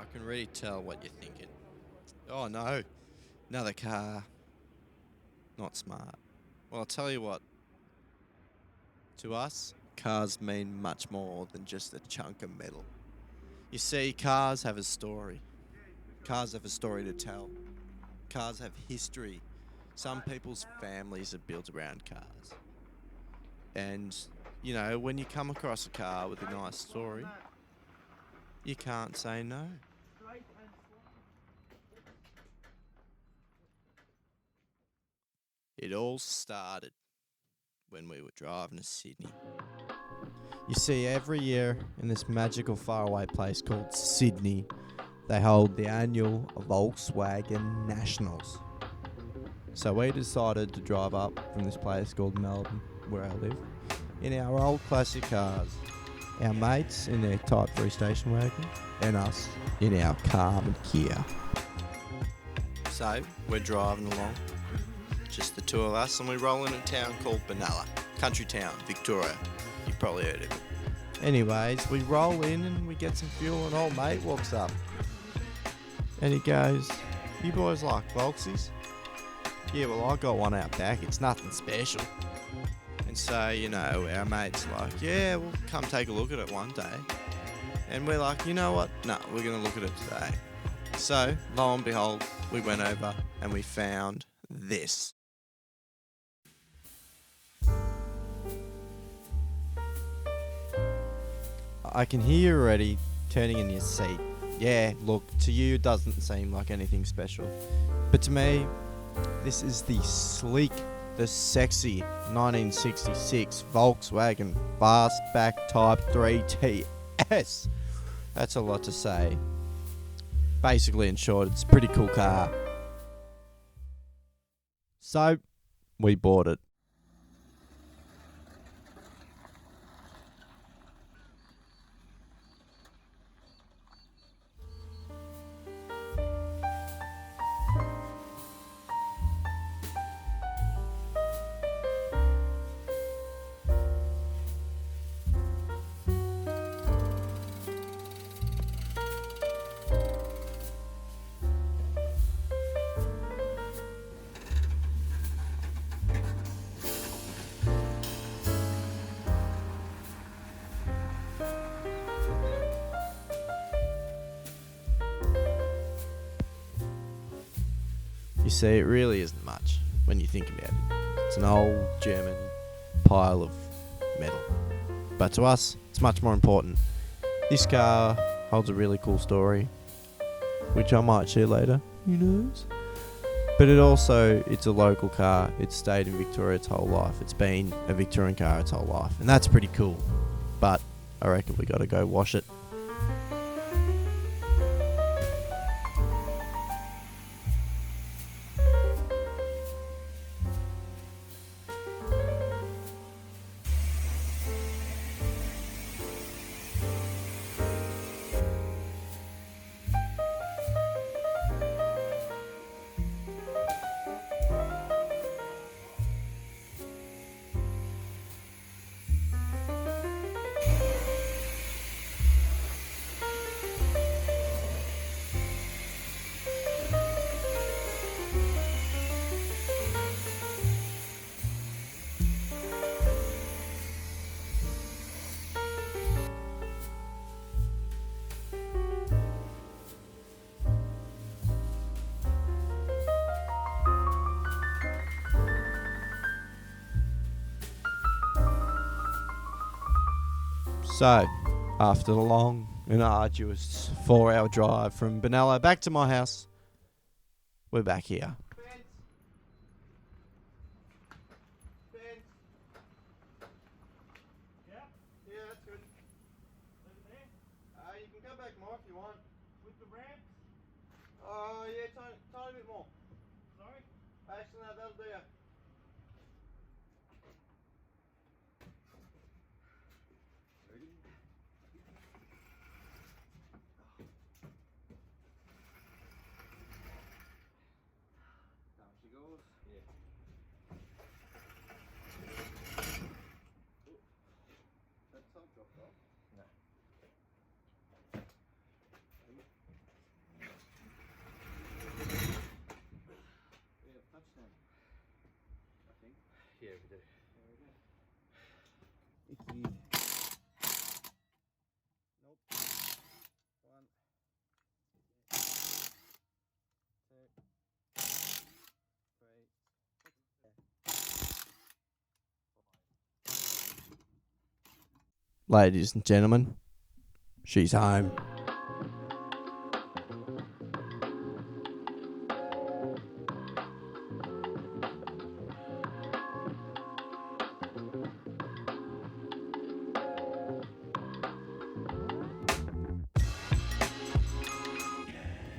I can really tell what you're thinking. Oh no, another car. Not smart. Well, I'll tell you what. To us, cars mean much more than just a chunk of metal. You see, cars have a story. Cars have a story to tell. Cars have history. Some people's families are built around cars. And, when you come across a car with a nice story, you can't say no. It all started when we were driving to Sydney. You see, every year in this magical faraway place called Sydney, they hold the annual Volkswagen Nationals. So we decided to drive up from this place called Melbourne, where I live, in our old classic cars. Our mates in their Type 3 station wagon, and us in our Carmen Kia. So, we're driving along, just the two of us, and we roll in a town called Benalla, country town, Victoria. You've probably heard of it. Anyways, we roll in and we get some fuel, and old mate walks up. And he goes, "You boys like Volksies?" "Yeah, well, I got one out back. It's nothing special." And so, our mate's like, "Yeah, we'll come take a look at it one day." And we're like, "You know what? No, we're going to look at it today." So, lo and behold, we went over and we found this. I can hear you already turning in your seat. Yeah, look, to you it doesn't seem like anything special. But to me, this is the sleek, the sexy 1966 Volkswagen Fastback Type 3 TS. That's a lot to say. Basically, in short, it's a pretty cool car. So, we bought it. You see, it really isn't much when you think about it. It's an old German pile of metal. But to us, it's much more important. This car holds a really cool story, which I might share later. Who knows? But it's a local car. It's stayed in Victoria its whole life. It's been a Victorian car its whole life. And that's pretty cool. But I reckon we gotta go wash it. So, after the long and arduous 4-hour drive from Benalla back to my house, we're back here. Yeah, Yeah, that's good. leave it there. You can go back more if you want. With the ramp, Yeah, tiny bit more. sorry. Actually, no, that'll do ya. Down she goes. Yeah. That some dropped off. No. Ladies and gentlemen, she's home.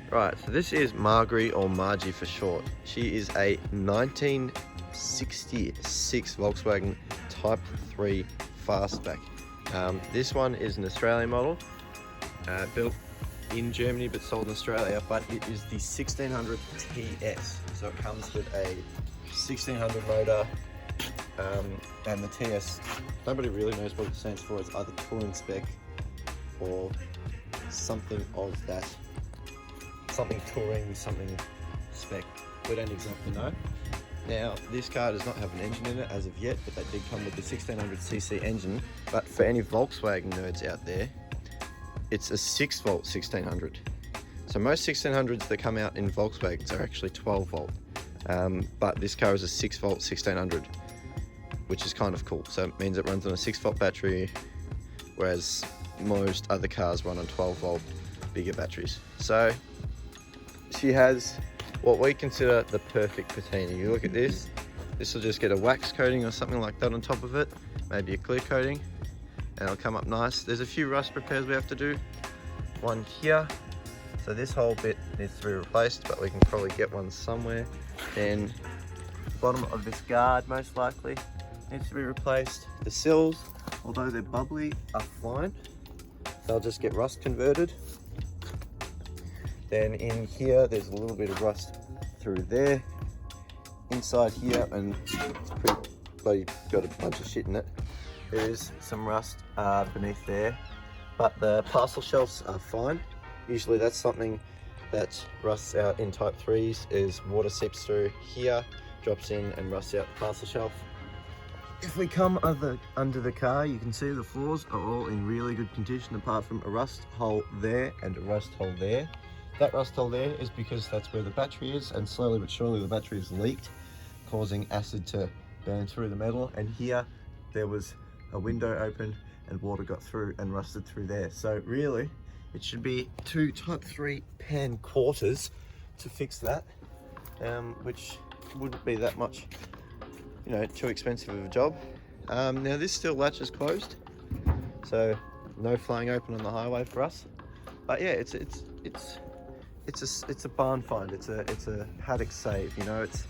Right, so this is Margie, or Margie for short. She is a 1966 Volkswagen Type 3 Fastback. This one is an Australian model, built in Germany but sold in Australia, but it is the 1600 TS. So it comes with a 1600 motor, and the TS, nobody really knows what it stands for. It's either touring spec or something of that. Something touring, something spec. We don't exactly know. Now, this car does not have an engine in it as of yet, but they did come with the 1600cc engine. But for any Volkswagen nerds out there, it's a 6-volt 1600. So most 1600s that come out in Volkswagens are actually 12 volt. But this car is a 6-volt 1600, which is kind of cool. So it means it runs on a 6-volt battery, whereas most other cars run on 12 volt bigger batteries. So she has what we consider the perfect patina. You look at this, this will just get a wax coating or something like that on top of it, maybe a clear coating, and it'll come up nice. There's a few rust repairs we have to do. One here, so this whole bit needs to be replaced, but we can probably get one somewhere. Then bottom of this guard most likely needs to be replaced. The sills, although they're bubbly, are fine. They'll just get rust converted. Then in here, there's a little bit of rust through there. Inside here, and it's pretty bloody got a bunch of shit in it. There is some rust beneath there, but the parcel shelves are fine. Usually that's something that rusts out in Type 3s, is water seeps through here, drops in and rusts out the parcel shelf. If we come under the car, you can see the floors are all in really good condition, apart from a rust hole there and a rust hole there. That rust hole there is because that's where the battery is, and slowly but surely the battery is leaked, causing acid to burn through the metal. And here there was a window open and water got through and rusted through there. So really it should be 2 Type 3 pan quarters to fix that, which wouldn't be that much, you know, too expensive of a job. Now this still latches closed, so no flying open on the highway for us. But yeah, it's a barn find. It's a paddock save. You know, it's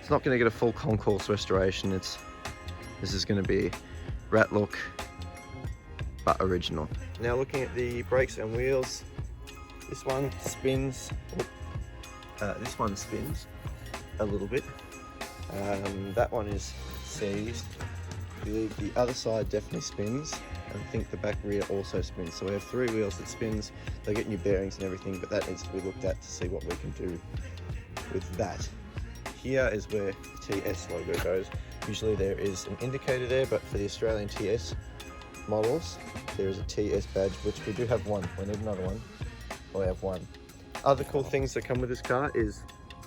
not going to get a full concourse restoration. This is going to be rat look, but original. Now looking at the brakes and wheels, this one spins. This one spins a little bit. That one is seized. I believe the other side definitely spins. I think the back rear also spins. So we have 3 wheels that spins. They get new bearings and everything, but that needs to be looked at to see what we can do with that. Here is where the TS logo goes. Usually there is an indicator there, but for the Australian TS models, there is a TS badge, which we do have one. We need another one. Well, we have one. Other cool things that come with this car is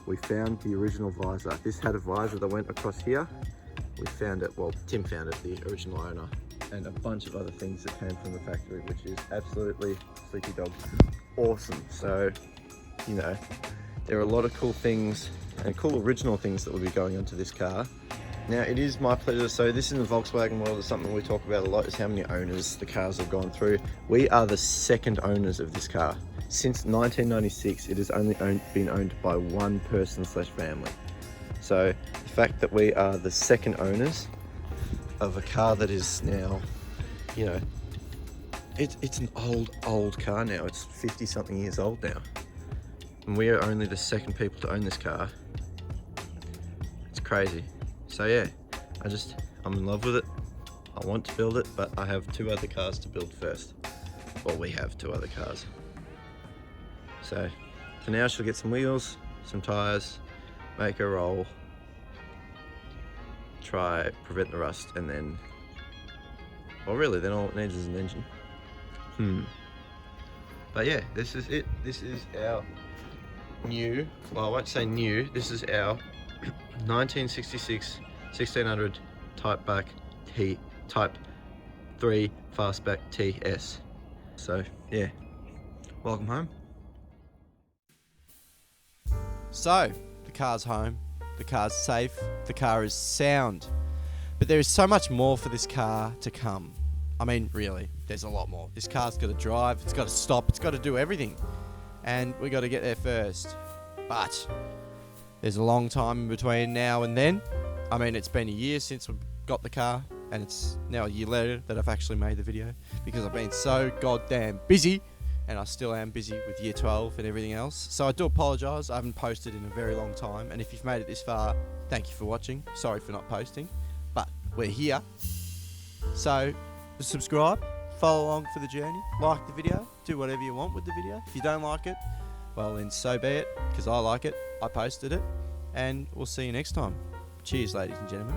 we found the original visor. This had a visor that went across here. We found it, well, Tim found it, the original owner, and a bunch of other things that came from the factory, which is absolutely, Sleepy Dog, awesome. So, you know, there are a lot of cool things and cool original things that will be going onto this car. Now, it is my pleasure. So this is the Volkswagen world. It's something we talk about a lot, is how many owners the cars have gone through. We are the second owners of this car. Since 1996, it has only been owned by one person / family. So the fact that we are the second owners of a car that is now, you know, it's an old car now. It's 50 something years old now, and we are only the second people to own this car. It's crazy. So yeah, I'm in love with it. I want to build it, but I have 2 other cars to build first. Well, we have 2 other cars. So for now, she'll get some wheels, some tires, make her roll, try prevent the rust, and then, well, really then all it needs is an engine. But yeah, this is it. This is our new, well, I won't say new, this is our 1966 1600 Type 3 Fastback TS. So yeah, welcome home. So the car's home, the car's safe, the car is sound, but there is so much more for this car to come. I mean, really, there's a lot more. This car's got to drive, it's got to stop, it's got to do everything, and we got to get there first. But there's a long time in between now and then. I mean, it's been a year since we got the car, and it's now a year later that I've actually made the video because I've been so goddamn busy, and I still am busy with year 12 and everything else. So I do apologise, I haven't posted in a very long time, and if you've made it this far, thank you for watching. Sorry for not posting, but we're here. So subscribe, follow along for the journey, like the video, do whatever you want with the video. If you don't like it, well then so be it, because I like it, I posted it, and we'll see you next time. Cheers, ladies and gentlemen.